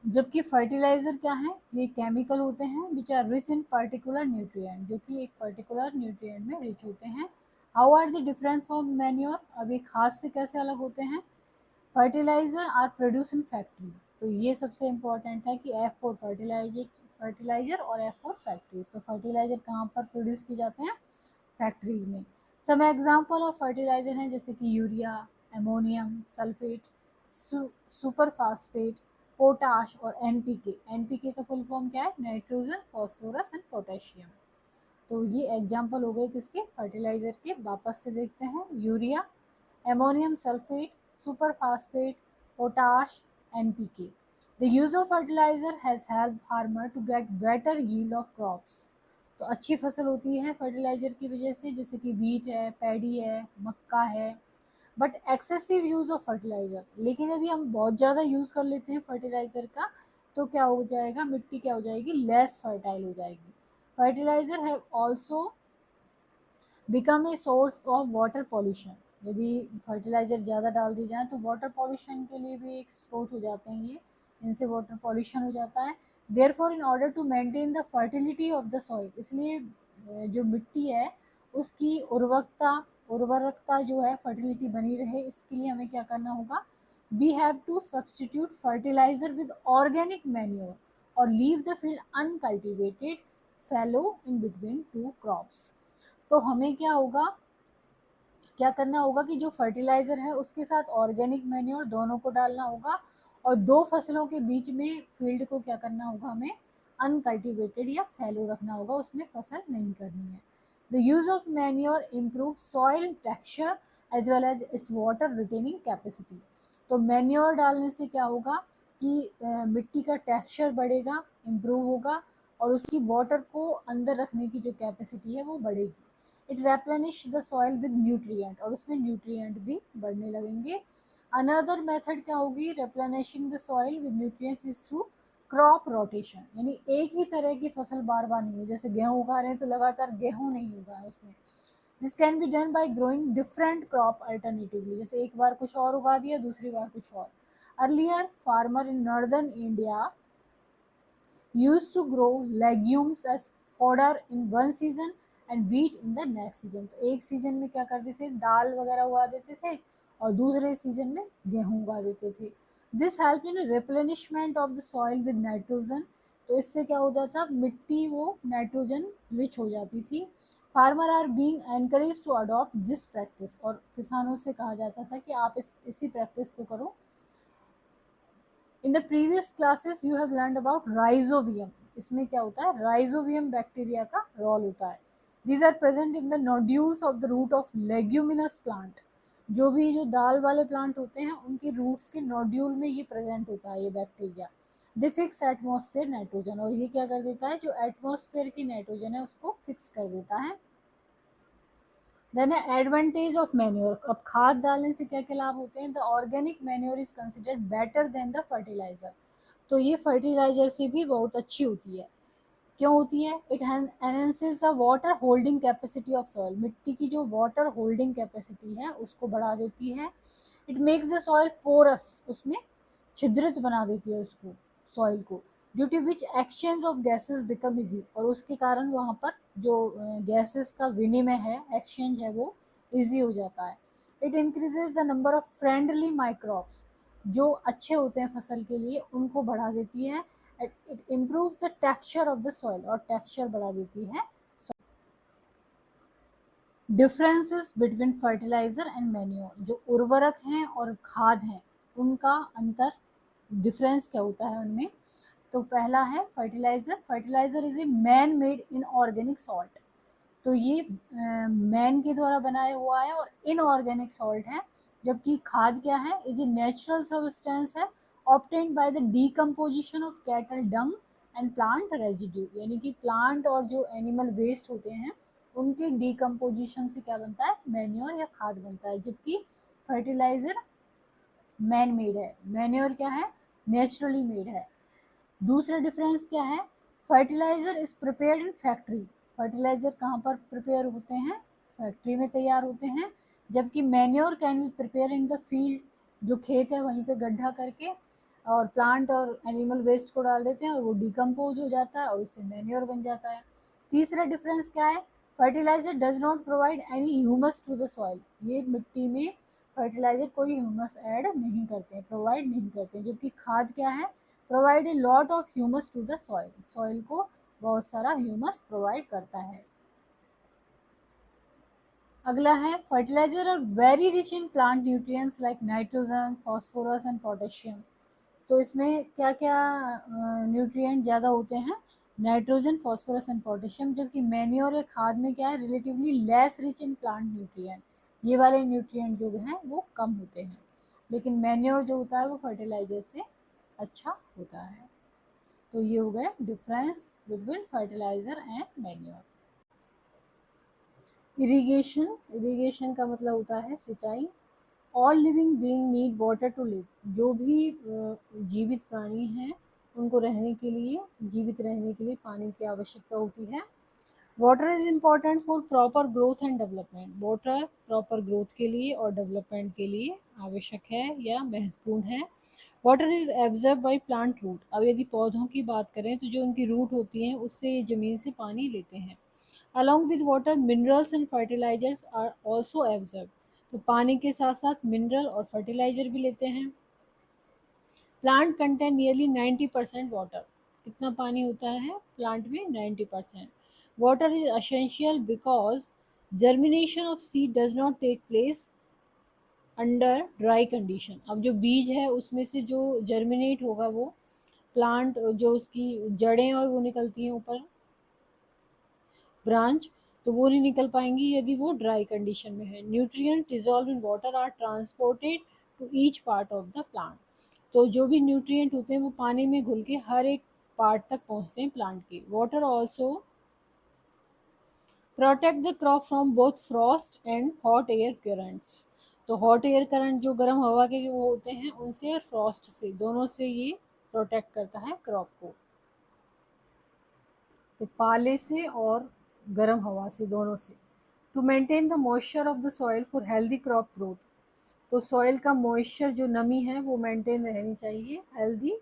जबकि फर्टिलाइजर क्या है, ये केमिकल होते हैं which are rich in particular nutrient, जो कि एक पर्टिकुलर न्यूट्रिएंट में रिच होते हैं। How are the different from manure, अब ये खाद से कैसे अलग होते हैं। Fertiliser are produce in factories, तो ये सबसे इंपॉर्टेंट है कि एफ फॉर फर्टिलाइजर और एफ फॉर फैक्ट्रीज। तो फर्टिलाइजर कहाँ पर प्रोड्यूस किए जाते हैं, फैक्ट्री में। सम एग्जाम्पल ऑफ फर्टिलाइजर हैं जैसे कि urea, ammonium sulphate, super phosphate, potash और एनपीके। एनपीके का फुल फॉर्म क्या है, नाइट्रोजन फॉस्फोरस एंड पोटेशियम। तो ये एग्जाम्पल हो गए किसके, फर्टिलाइजर के। वापस से देखते हैं, urea, ammonium sulfate, superphosphate, potash, NPK. The use of fertilizer has helped farmer to get better yield of crops। तो अच्छी फसल होती है फर्टिलाइजर की वजह से, जैसे कि बीट है, पैडी है, मक्का है। But excessive use of fertiliser, लेकिन यदि हम बहुत ज़्यादा यूज़ कर लेते हैं फर्टिलाइजर का तो क्या हो जाएगा, मिट्टी क्या हो जाएगी, लेस फर्टाइल हो जाएगी। Fertiliser have also become a source of water pollution. यदि फर्टिलाइज़र ज़्यादा डाल दी जाए तो वाटर पॉल्यूशन के लिए भी एक स्रोत हो जाते हैं ये, इनसे वाटर पॉल्यूशन हो जाता है। Therefore in order to maintain the fertility of the soil, इसलिए जो मिट्टी है उसकी उर्वरकता जो है, फर्टिलिटी बनी रहे, इसके लिए हमें क्या करना होगा, we have to substitute fertilizer with organic manure और leave the field uncultivated fallow in between two crops. तो हमें क्या करना होगा कि जो फर्टिलाइज़र है उसके साथ ऑर्गेनिक मैन्योर दोनों को डालना होगा, और दो फसलों के बीच में फील्ड को क्या करना होगा, हमें अनकल्टिवेटेड या फैलो रखना होगा, उसमें फसल नहीं करनी है। The use of manure improve soil texture as well as its water retaining capacity. तो मैन्योर डालने से क्या होगा कि मिट्टी का टेक्सचर बढ़ेगा, इम्प्रूव होगा, और उसकी वाटर को अंदर रखने की जो कैपेसिटी है वो बढ़ेगी। It replenish the soil with nutrient, और उसमें न्यूट्रिएंट भी बढ़ने लगेंगे। अनदर मेथड क्या होगी replenishing the soil with nutrients is through crop rotation, यानी एक ही तरह की फसल बार बार नहीं हो, जैसे गेहूँ उगा रहे हैं तो लगातार गेहूँ नहीं उगा है उसमें। This can be done by growing different crop alternatively, जैसे एक बार कुछ और उगा दिया, दूसरी बार कुछ और। Earlier farmer in northern India used to grow legumes as fodder in one season and wheat in the next season। तो एक सीजन में क्या करते थे, दाल वगैरह उगा देते थे, और दूसरे सीजन में गेहूं उगा देते थे। This help in replenishment of the soil with nitrogen. तो इससे क्या हो जाता, मिट्टी वो नाइट्रोजन रिच हो जाती थी। Farmer are being encourage to adopt this practice, और किसानों से कहा जाता था कि आप इसी प्रैक्टिस को करो। In the previous classes you have learn about rhizobium. इसमें क्या होता है, राइजोबियम बैक्टीरिया का रोल होता है। These are present in the nodules of the root of leguminous plant. जो दाल वाले प्लांट होते हैं उनकी रूट्स के नोड्यूल में ये प्रेजेंट होता है, ये बैक्टीरिया। दे फिक्स एटमॉस्फेयर नाइट्रोजन, और ये क्या कर देता है, जो एटमॉस्फेयर की नाइट्रोजन है उसको फिक्स कर देता है। देन एडवांटेज ऑफ मैन्योर, अब खाद डालने से क्या क्या लाभ होते हैं, the organic manure is considered better than the fertiliser. तो ये फर्टिलाइजर से भी बहुत अच्छी होती है। क्यों होती है, it enhances the water holding capacity of soil, मिट्टी की जो वाटर होल्डिंग कैपेसिटी है उसको बढ़ा देती है। It makes the soil porous, उसमें छिद्रित बना देती है उसको, सॉइल को, due to which exchange of gases become easy, और उसके कारण वहाँ पर जो गैसेस का विनिमय है, एक्सचेंज है, वो इजी हो जाता है। It increases the number of friendly microbes, जो अच्छे होते हैं फसल के लिए उनको बढ़ा देती है। It improve the texture of the soil, और टेक्सचर बढ़ा देती है। Differences between fertiliser and manure, जो उर्वरक हैं और खाद हैं उनका अंतर, डिफरेंस क्या होता है उनमें। तो पहला है fertiliser. Fertiliser is a man made inorganic salt, तो ये मैन के द्वारा बनाया हुआ है और इनऑर्गेनिक सॉल्ट है। जबकि खाद क्या है, इज ए नेचुरल सब्सटेंस है obtained by the decomposition of cattle Dang and plant residue, यानी कि प्लांट और जो एनिमल वेस्ट होते हैं उनके डीकम्पोजिशन से क्या बनता है, मैन्योर या खाद बनता है। जबकि फर्टिलाइजर मैन मेड है, मैन्योर क्या है, नेचुरली मेड है। दूसरा डिफरेंस क्या है, fertiliser is prepared in factory, fertiliser कहाँ पर प्रिपेयर होते हैं, फैक्ट्री में तैयार होते हैं। जबकि manure can be prepare in the field, जो खेत है वहीं पे गड्ढा करके और प्लांट और एनिमल वेस्ट को डाल देते हैं और वो डिकम्पोज हो जाता है और उससे मैन्योर बन जाता है। तीसरा डिफरेंस क्या है, fertiliser does not provide any humus to the soil, ये मिट्टी में फर्टिलाइजर कोई ह्यूमस ऐड नहीं करते हैं, प्रोवाइड नहीं करते हैं। जबकि खाद क्या है, provide a lot of humus to the soil, soil को बहुत सारा ह्यूमस प्रोवाइड करता है। अगला है fertiliser are very rich in plant nutrients like nitrogen, phosphorus and potassium. तो इसमें क्या क्या न्यूट्रिएंट ज़्यादा होते हैं, नाइट्रोजन, फॉस्फोरस एंड पोटेशियम। जबकि मैन्योर या खाद में क्या है, relatively less rich in plant nutrient, ये वाले न्यूट्रिएंट जो हैं वो कम होते हैं। लेकिन मैन्योर जो होता है वो फर्टिलाइजर से अच्छा होता है। तो ये हो गया difference between fertiliser and manure. Irrigation, irrigation का मतलब होता है सिंचाई। All living being need water to live, जो भी जीवित प्राणी हैं उनको रहने के लिए, जीवित रहने के लिए पानी की आवश्यकता होती है। Water is important for proper growth and development. Water proper growth के लिए और डेवलपमेंट के लिए आवश्यक है या महत्वपूर्ण है। Water is absorb by plant root. अब यदि पौधों की बात करें तो जो उनकी रूट होती हैं उससे ये ज़मीन से पानी लेते हैं। Along with water minerals and fertilisers are also absorb. तो पानी के साथ साथ मिनरल और फर्टिलाइजर भी लेते हैं। Plant contain nearly 90% water. कितना पानी होता है प्लांट में? 90%। Water is essential because germination of seed does not take place under dry condition. अब जो बीज है उसमें से जो जर्मिनेट होगा वो प्लांट, जो उसकी जड़ें और वो निकलती हैं ऊपर ब्रांच, तो वो नहीं निकल पाएंगी यदि वो ड्राई कंडीशन में है। Nutrient dissolve in water are transported to each part of the plant. तो जो भी न्यूट्रिएंट होते हैं वो पानी में घुल के हर एक पार्ट तक पहुंचते हैं प्लांट के। Water also protect the crop from both Frost and hot air currents. तो हॉट एयर करंट जो गर्म हवा के वो होते हैं उनसे और फ्रॉस्ट से, दोनों से ये प्रोटेक्ट करता है क्रॉप को। तो पाले से और गर्म हवा से, दोनों से। To maintain the moisture of the soil for healthy crop growth. तो सॉइल का मॉइस्चर जो नमी है वो मेंटेन रहनी चाहिए, हेल्दी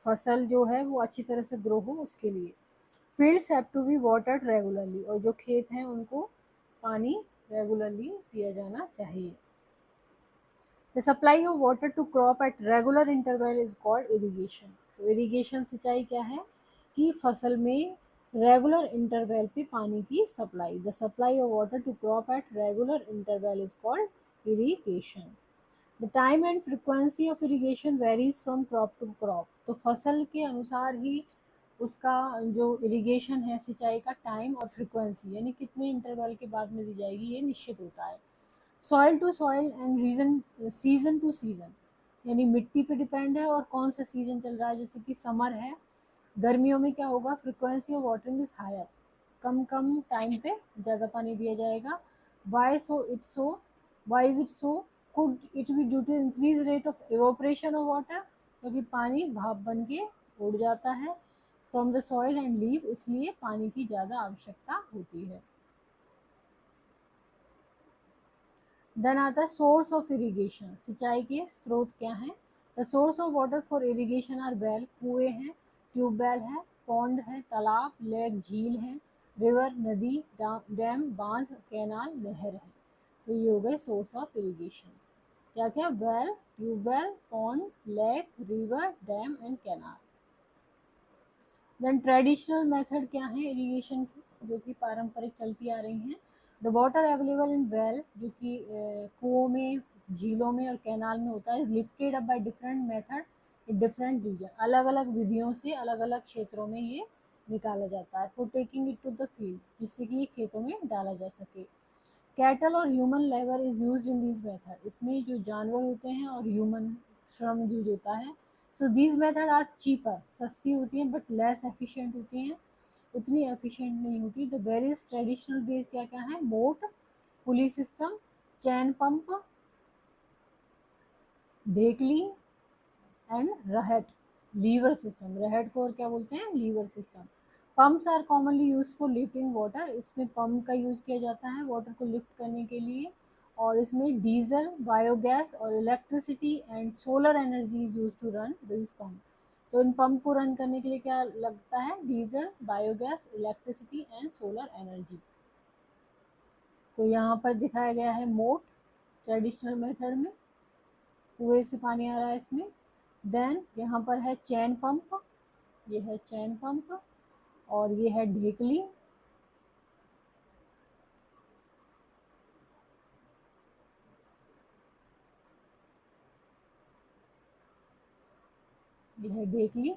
फसल जो है वो अच्छी तरह से ग्रो हो उसके लिए। Fields have to be watered regularly. और जो खेत हैं उनको पानी रेगुलरली दिया जाना चाहिए। The supply of water to crop at regular interval is called irrigation. तो इरिगेशन सिंचाई क्या है कि फसल में रेगुलर इंटरवल पे पानी की supply. The supply of water to crop at regular interval is called irrigation. The time and frequency of irrigation varies from crop to crop. तो फसल के अनुसार ही उसका जो इरिगेशन है, सिंचाई का टाइम और फ्रिक्वेंसी यानी कितने इंटरवल के बाद में दी जाएगी ये निश्चित होता है। Soil to soil and region, season to season, यानी मिट्टी पे डिपेंड है और कौन सा सीजन चल रहा है। जैसे कि समर है, गर्मियों में क्या होगा, frequency of watering is higher, कम कम टाइम पे ज़्यादा पानी दिया जाएगा। Why so it so, why is it so, could it be due to increase rate of evaporation of water, क्योंकि पानी भाप बन के उड़ जाता है from the soil and leave, इसलिए पानी की ज़्यादा आवश्यकता होती है। देन आता है सोर्स ऑफ इरिगेशन। सिंचाई के स्रोत क्या हैं? The source of water for irrigation are well, कुएं हैं, ट्यूबवेल है, पॉन्ड है, तालाब, लेक, झील है, रिवर नदी, डैम, बांध, कैनाल, नहर है। तो ये हो गए सोर्स ऑफ इरिगेशन। क्या क्या? Well, tubewell, pond, lake, river, dam and canal. Then traditional method क्या है इरिगेशन की, जो कि पारंपरिक चलती आ रही हैं। The water available in well, जो कि कुओं में, झीलों में और कैनाल में होता है, is lifted up by different method in different region. अलग अलग विधियों से अलग अलग क्षेत्रों में ये निकाला जाता है। For taking it to the field, जिससे कि ये खेतों में डाला जा सके। कैटल और human labour is use in this method. इसमें जो जानवर होते हैं और ह्यूमन श्रम यूज होता है। So these method are cheaper, सस्ती होती हैं बट लेस एफिशिएंट होती हैं, उतनी एफिशिएंट नहीं होती। द वेरियस ट्रेडिशनल बेस क्या क्या है? मोट, पुली सिस्टम, चैन पंप, ढेकली एंड रहट, लीवर सिस्टम। रहट को और क्या बोलते हैं? Lever system. Pumps are commonly use for lifting water. इसमें पंप का यूज किया जाता है वाटर को लिफ्ट करने के लिए। और इसमें डीजल, बायोगैस और electricity and solar energy is use to run this pump. तो इन पंप को रन करने के लिए क्या लगता है? Diesel, biogas, electricity and solar energy. तो यहाँ पर दिखाया गया है मोट ट्रेडिशनल मेथड में, कुएं से पानी आ रहा है इसमें। देन यहाँ पर है चैन पंप, ये है चैन पंप, और ये है ढेकली, ये है ढेकली,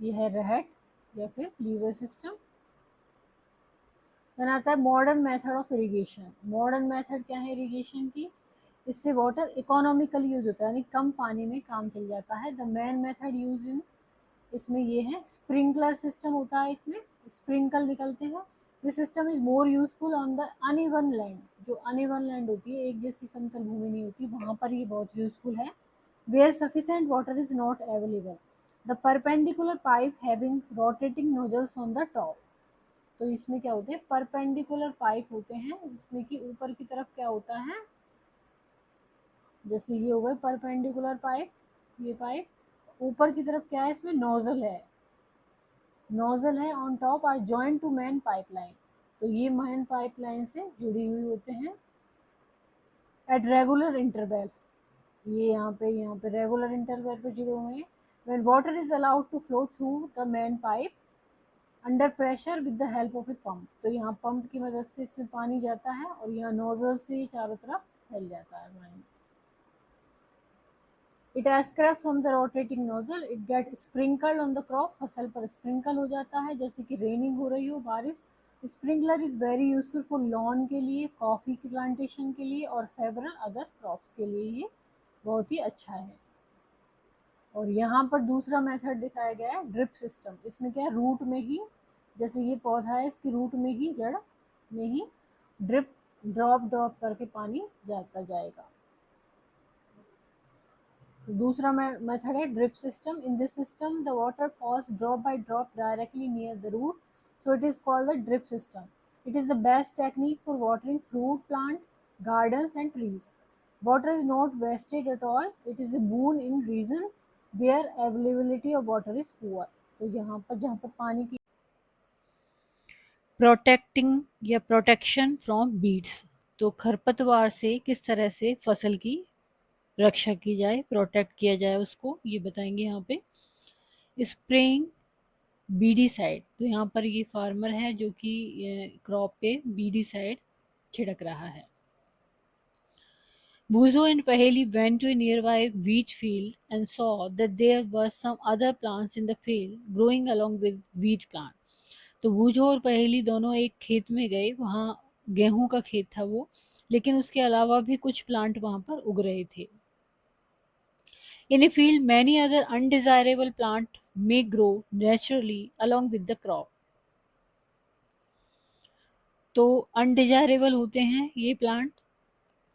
ये है रहट या फिर लीवर सिस्टम। देन आता है modern method of irrigation. Modern method क्या है इरिगेशन की? इससे वाटर इकोनॉमिकल यूज होता है, यानी कम पानी में काम चल जाता है। The main method use in, इसमें ये है स्प्रिंकलर सिस्टम होता है, इसमें स्प्रिंकल निकलते हैं। This system is more useful on the uneven land. जो अनइवन लैंड होती है, एक जैसी समतल भूमि नहीं होती, वहाँ पर ये बहुत यूजफुल है। Where sufficient water is not available. The perpendicular pipe having rotating nozzles on the top. तो इसमें क्या होते हैं, परपेंडिकुलर पाइप होते हैं जिसमें कि ऊपर की तरफ क्या होता है, जैसे ये हो गए परपेंडिकुलर पाइप, ये पाइप ऊपर की तरफ क्या है, इसमें नोजल है, नोजल है on top are joint to main pipeline. तो ये मेन पाइपलाइन से जुड़ी हुई होते हैं एट रेगुलर इंटरवल, ये यहाँ पे रेगुलर इंटरवल पे जुड़े हुए हैं। when water is allowed to flow through the main pipe under pressure with the help of a pump. तो यहाँ पंप की मदद से इसमें पानी जाता है और यहाँ नोजल से चारों तरफ फैल जाता है पानी। It escape from the rotating nozzle, it get sprinkled on the crop, फसल पर स्प्रिंकल हो जाता है जैसे कि रेनिंग हो रही हो, बारिश। Sprinkler is very useful for lawn के लिए, कॉफी की प्लांटेशन के लिए और सेवरल अदर क्रॉप्स के लिए ये बहुत ही अच्छा है। और यहाँ पर दूसरा मेथड दिखाया गया है ड्रिप सिस्टम। इसमें क्या है, रूट में ही, जैसे ये पौधा है इसकी रूट में ही, जड़ में ही ड्रिप ड्रॉप ड्रॉप करके पानी जाता जाएगा। तो दूसरा मेथड है drip system. In this system the water falls drop by drop directly near the root, so it is called the drip system. It is the best technique for watering fruit plant, gardens and trees. Water is not wasted at all. It is a boon in region where availability of water is poor. तो यहाँ पर जहाँ पर पानी की protecting या protection from beads, तो खरपतवार से किस तरह से फसल की रक्षा की जाए, प्रोटेक्ट किया जाए उसको, ये बताएंगे यहाँ पे। स्प्रेइंग बीडी साइड, तो यहाँ पर ये फार्मर है जो कि क्रॉप पे बीडी साइड छिड़क रहा है। Buzo and Paheli went to a nearby wheat field and saw that there were some other plants in the field growing along with wheat plant. तो बूझो और पहेली दोनों एक खेत में गए, वहाँ गेहूं का खेत था वो, लेकिन उसके अलावा भी कुछ प्लांट वहाँ पर उग रहे थे। In a field, many other undesirable plants may grow naturally along with the crop. तो अनडिजायरेबल होते हैं ये प्लांट,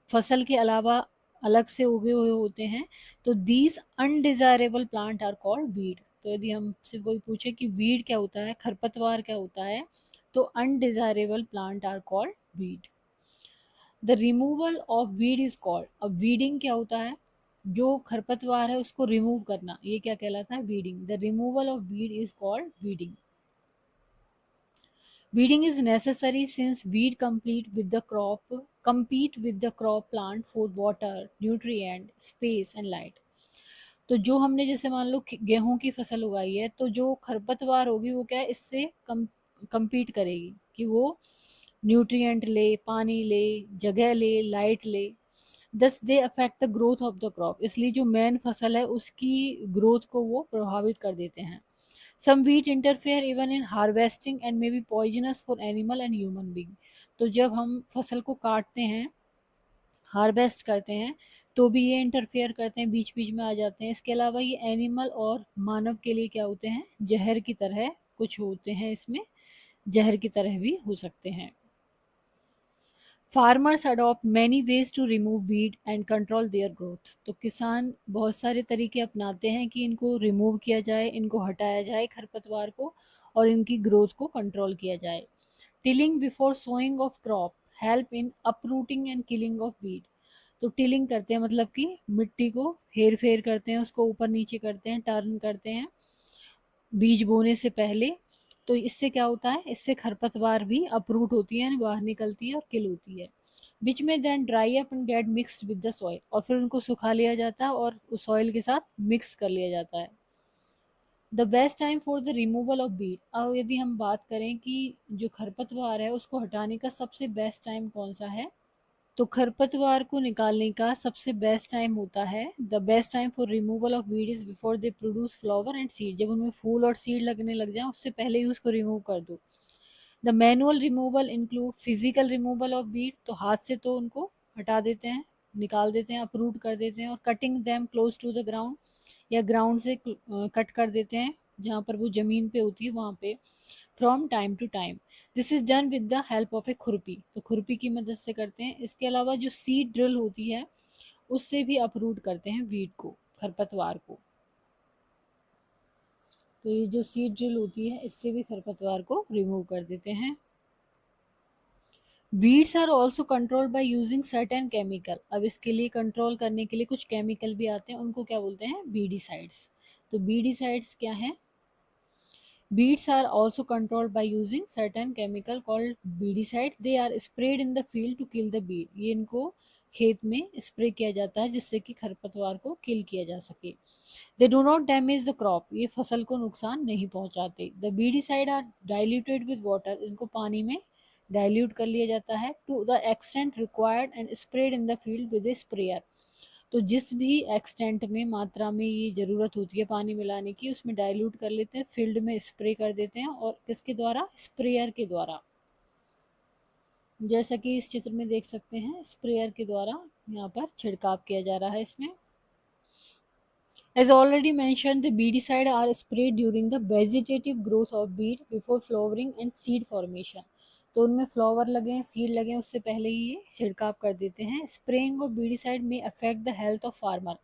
फसल के अलावा अलग से उगे हुए होते हैं। तो these undesirable plant are called weed. तो यदि हमसे कोई पूछे कि वीड क्या होता है, खरपतवार क्या होता है, तो undesirable plant are called weed. The removal of weed is called, अब वीडिंग क्या होता है, जो खरपतवार है उसको रिमूव करना, ये क्या कहलाता है, weeding. The removal of weed is called weeding. Weeding is necessary since weed compete with the crop plant for water, nutrient, space and light. तो जो हमने जैसे मान लो गेहूं की फसल उगाई है, तो जो खरपतवार होगी वो क्या है, इससे compete करेगी कि वो न्यूट्रिएंट ले, पानी ले, जगह ले, लाइट ले। दस they affect the growth of the crop, इसलिए जो मेन फसल है उसकी ग्रोथ को वो प्रभावित कर देते हैं। Some wheat interfere even in harvesting and may be poisonous for animal and human being. तो जब हम फसल को काटते हैं, हार्वेस्ट करते हैं, तो भी ये इंटरफेयर करते हैं, बीच बीच में आ जाते हैं। इसके अलावा ये एनिमल और मानव के लिए क्या होते हैं, जहर की तरह कुछ होते हैं, इसमें जहर की तरह भी हो सकते हैं। Farmers adopt many ways to remove weed and control their growth, तो किसान बहुत सारे तरीके अपनाते हैं कि इनको रिमूव किया जाए, इनको हटाया जाए खरपतवार को, और इनकी ग्रोथ को कंट्रोल किया जाए। Tilling before sowing of crop help in uprooting and killing of weed. तो टिलिंग करते हैं मतलब कि मिट्टी को हेर फेर करते हैं, उसको ऊपर नीचे करते हैं, टर्न करते हैं बीज बोने से पहले। तो इससे क्या होता है, इससे खरपतवार भी अपरूट होती है, बाहर निकलती है और किल होती है। विच में then dry up and get mixed with the soil, और फिर उनको सुखा लिया जाता है और उस सॉइल के साथ मिक्स कर लिया जाता है। The best time for the removal of Beed, अब यदि हम बात करें कि जो खरपतवार है उसको हटाने का सबसे बेस्ट टाइम कौन सा है, तो खरपतवार को निकालने का सबसे बेस्ट टाइम होता है, the best time for removal of weed is before they produce flower and seed, जब उनमें फूल और सीड लगने लग जाए उससे पहले ही उसको रिमूव कर दो। The manual removal include physical removal of weed, तो हाथ से तो उनको हटा देते हैं, निकाल देते हैं, अपरूट कर देते हैं, और cutting them close to the ground, या ग्राउंड से कट कर देते हैं जहाँ पर वो जमीन पे होती है वहाँ पे, from time to time. This is done with the help of a khurpi, तो खुरपी की मदद से करते हैं। इसके अलावा जो सीड ड्रिल होती है उससे भी अपरूट करते हैं वीड को, खरपतवार को। तो ये जो सीड ड्रिल होती है इससे भी खरपतवार को रिमूव कर देते हैं। Weeds are also control by using certain chemical. अब इसके लिए कंट्रोल करने के लिए कुछ केमिकल भी आते हैं, उनको क्या बोलते हैं, बीडीसाइड्स। तो बीडीसाइड्स क्या है? Bees are also controlled by using certain chemical called weedicide. They are sprayed in the field to kill the weed. ये इनको खेत में स्प्रे किया जाता है जिससे कि खरपतवार को किल किया जा सके। They do not damage the crop. ये फसल को नुकसान नहीं पहुंचाते। The weedicide are diluted with water. इनको पानी में डाइल्यूट कर लिया जाता है to the extent required and sprayed in the field with a sprayer. तो जिस भी एक्सटेंट में मात्रा में ये ज़रूरत होती है पानी मिलाने की उसमें डाइल्यूट कर लेते हैं, फील्ड में स्प्रे कर देते हैं, और किसके द्वारा, स्प्रेयर के द्वारा। जैसा कि इस चित्र में देख सकते हैं, स्प्रेयर के द्वारा यहाँ पर छिड़काव किया जा रहा है इसमें। As already mentioned, the weedicide are sprayed during the vegetative growth of beet before flowering and seed formation. तो उनमें फ्लावर लगे हैं, सीड लगे हैं, उससे पहले ही ये छिड़काव कर देते हैं। स्प्रेइंग ऑफ weedicide में affect the health of farmer.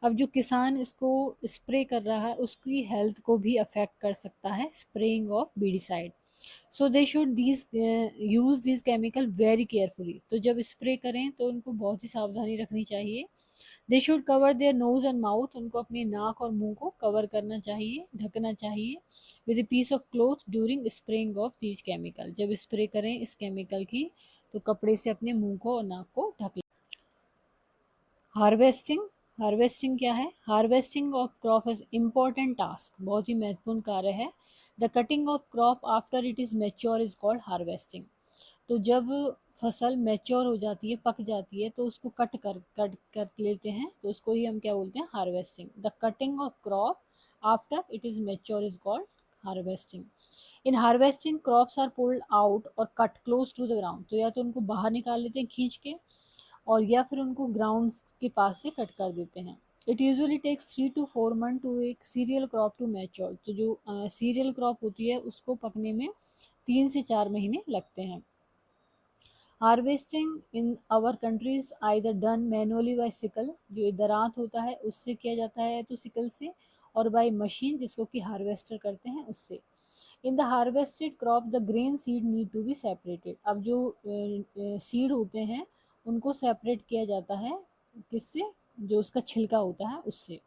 अब जो किसान इसको स्प्रे कर रहा है उसकी हेल्थ को भी अफेक्ट कर सकता है spraying of weedicide। So they should use this chemical very carefully. तो जब स्प्रे करें तो उनको बहुत ही सावधानी रखनी चाहिए। They should cover their nose and mouth. उनको अपनी नाक और मुंह को कवर करना चाहिए, ढकना चाहिए with a piece of cloth during spraying of these chemical. जब स्प्रे करें इस केमिकल की तो कपड़े से अपने मुंह को और नाक को ढक लें। हार्वेस्टिंग। हार्वेस्टिंग क्या है? Harvesting of crop is important task, बहुत ही महत्वपूर्ण कार्य है। The cutting of crop after it is mature is called harvesting. तो जब फसल मैच्योर हो जाती है, पक जाती है, तो उसको कट कर लेते हैं, तो उसको ही हम क्या बोलते हैं, harvesting. The cutting of crop after it is mature is called harvesting. In harvesting crops are pulled out और cut close to the ground. तो या तो उनको बाहर निकाल लेते हैं खींच के, और या फिर उनको ग्राउंड के पास से कट कर देते हैं। It usually takes 3 to 4 month to एक सीरियल क्रॉप टू मैच्योर। तो जो सीरियल क्रॉप होती है उसको पकने में 3 से 4 महीने लगते हैं। Harvesting in our countries either done manually by sickle, जो दरांत होता है उससे किया जाता है, तो सिकल से, और बाय मशीन जिसको कि हार्वेस्टर करते हैं उससे। In the harvested crop the grain seed need to be separated. अब जो सीड होते हैं उनको सेपरेट किया जाता है, किससे, जो उसका छिलका होता है उससे।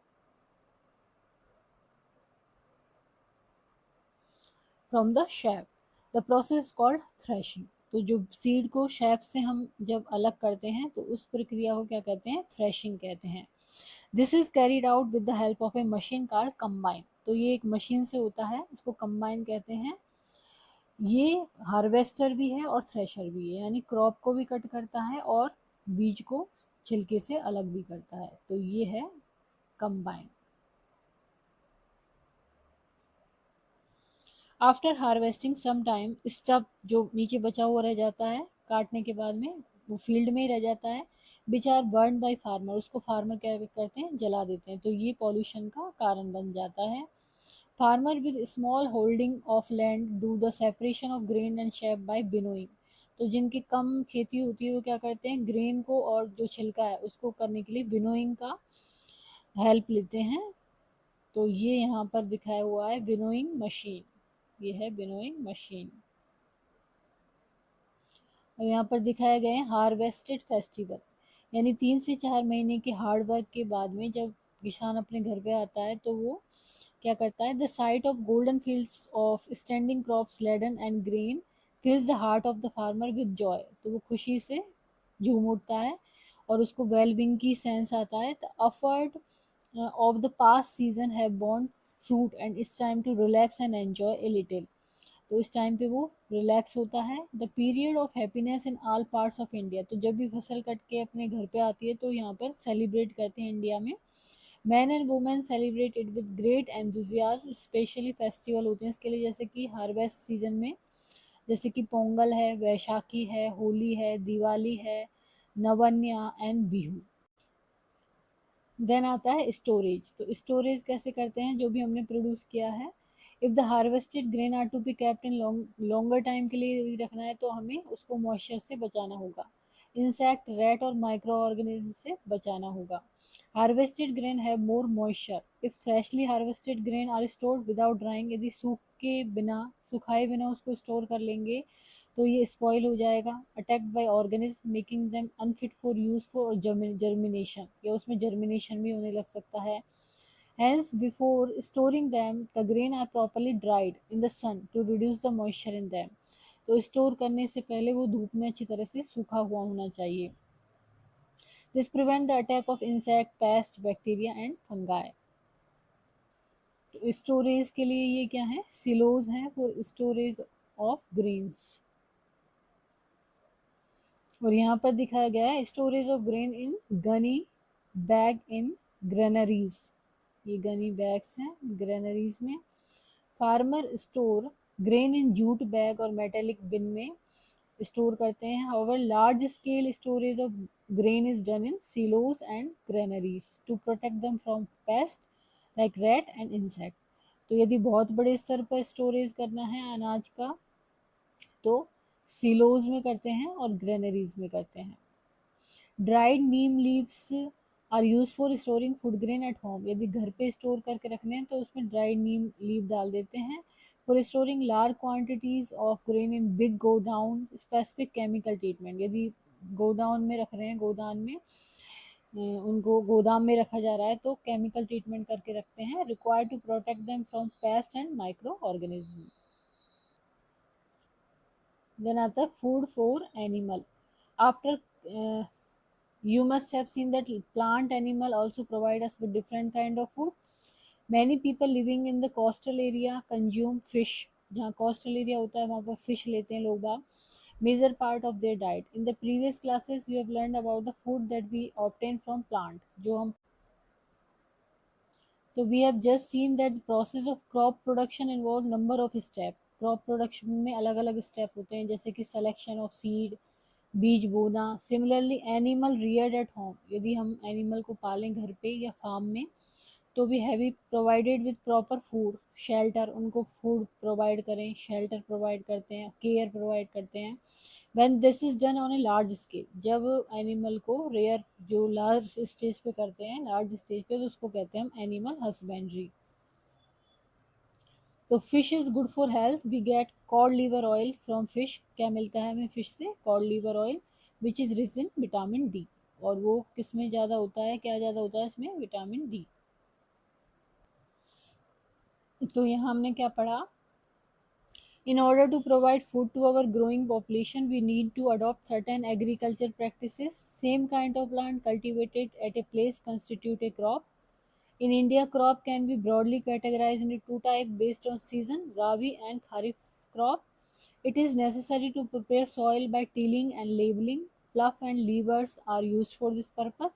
From the chef, the process called threshing. तो जो सीड को शेफ से हम जब अलग करते हैं तो उस प्रक्रिया को क्या कहते हैं, थ्रेशिंग कहते हैं। This is carried out with the help of A machine called combine. तो ये एक मशीन से होता है, उसको कंबाइन कहते हैं। ये हार्वेस्टर भी है और थ्रेशर भी है, यानी क्रॉप को भी कट करता है और बीज को छिलके से अलग भी करता है। तो ये है combine. After harvesting some time stub, जो नीचे बचा हुआ रह जाता है काटने के बाद में, वो फील्ड में ही रह जाता है। Which are burn by farmer, उसको फार्मर क्या करते हैं, जला देते हैं। तो ये पॉल्यूशन का कारण बन जाता है। Farmer with small holding of land do the separation of grain and shape by winnowing. तो जिनकी कम खेती होती है वो क्या करते हैं, ग्रेन को और जो छिलका है उसको करने के लिए विनोइंग का हेल्प लेते हैं। तो ये यहाँ पर दिखाया हुआ है विनोइंग मशीन, ये है विनोइंग मशीन। और यहाँ पर दिखाया गया है हार्वेस्टेड फेस्टिवल, यानी 3 से 4 महीने के हार्ड वर्क के बाद में जब किसान अपने घर पे आता है तो वो क्या करता है, the sight of golden fields of standing crops laden and grain fills the heart of the farmer with joy. तो वो खुशी से झूम उठता है और उसको वेलबींग की सेंस आता है। The effort of the past season have borne fruit and it's time to relax and enjoy a little. तो इस टाइम पे वो रिलैक्स होता है। The period of happiness in all parts of India. तो जब भी फसल कट के अपने घर पे आती है तो यहाँ पर सेलिब्रेट करते हैं इंडिया में। Man and women celebrate it with great enthusiasm. Specially festival होते हैं इसके लिए, जैसे कि हार्वेस्ट सीजन में, जैसे कि पोंगल है, वैशाखी है, होली है, दिवाली है, नवन्या एंड बिहू। देन आता है स्टोरेज। तो स्टोरेज कैसे करते हैं, जो भी हमने प्रोड्यूस किया है। If the harvested grain are to be kept in longer time के लिए यदि रखना है तो हमें उसको मॉइस्चर से बचाना होगा। इंसेक्ट, रैट और माइक्रो ऑर्गेनिज्म से बचाना होगा। Harvested grain have more moisture. If freshly harvested grain are stored without drying, यदि सुखाए बिना उसको स्टोर कर लेंगे तो ये स्पॉइल हो जाएगा। Attacked by organism making them unfit for use for germination, या उसमें जर्मिनेशन भी होने लग सकता है। Hence, before storing them, the grain are properly dried in the sun to reduce the moisture in them. तो स्टोर करने से पहले वो धूप में अच्छी तरह से सूखा हुआ होना चाहिए। This prevent the attack of insect, paste, bacteria and fungi. तो स्टोरेज के लिए ये क्या है, सिलोज हैं फॉर स्टोरेज ऑफ ग्रेन्स। और यहाँ पर दिखाया गया है storage of grain in gunny bag in granaries. ये गनी बैग्स हैं ग्रेनरीज में। Farmer store grain in jute bag और मेटेलिक बिन में स्टोर करते हैं। However large scale storage of grain is done in silos and granaries to protect them from pest like rat and insect. तो यदि बहुत बड़े स्तर पर स्टोरेज करना है अनाज का तो सिलोज में करते हैं और ग्रेनरीज में करते हैं। Dried neem leaves are use for storing food grain at home. यदि घर पे स्टोर करके रखने हैं तो उसमें ड्राइड नीम लीव डाल देते हैं। For storing large quantities of grain in big godown specific chemical treatment. यदि गोडाउन में रख रहे हैं, गोदाम में उनको गोदाम में रखा जा रहा है तो केमिकल ट्रीटमेंट करके रखते हैं। Required to protect them from pest and micro organism. Then आता है food for animal. After you must have seen that plant animal also provide us with different kind of food. Many people living in the coastal area consume fish. जहाँ coastal area होता है वहाँ पर fish लेते हैं लोग बाग, major part of their diet. In the previous classes you have learned about the food that we obtain from plant, जो हम तो we have just seen that the process of crop production involve number of step. Crop production में अलग अलग step होते हैं जैसे कि सिलेक्शन ऑफ सीड, बीज बोना। Similarly animal Rudyard eight home, यदि हम एनिमल को पालें घर पे या फार्म में तो भी heavy provided with proper food shelter, उनको फूड प्रोवाइड करें, शेल्टर प्रोवाइड करते हैं, केयर प्रोवाइड करते हैं। When this is done on a large scale, जब एनिमल को रेयर जो लार्ज स्टेज पे करते हैं, लार्ज स्टेज पे, तो उसको कहते हैं हम एनिमल हस्बेंड्री। तो fish is good for health. We get cod liver oil from fish. क्या मिलता है हमें फिश से? Cod liver oil which is rich in vitamin D. और वो किस में ज़्यादा होता है, क्या ज़्यादा होता है इसमें? Vitamin D. तो यहाँ हमने क्या पढ़ा? In order to provide food to our growing population, we need to adopt certain agriculture practices. Same kind of land cultivated at a place constitute a crop. In India, crop can be broadly categorized into two types based on season, Rabi and Kharif crop. It is necessary to prepare soil by tilling and labeling. Plough and levers are used for this purpose.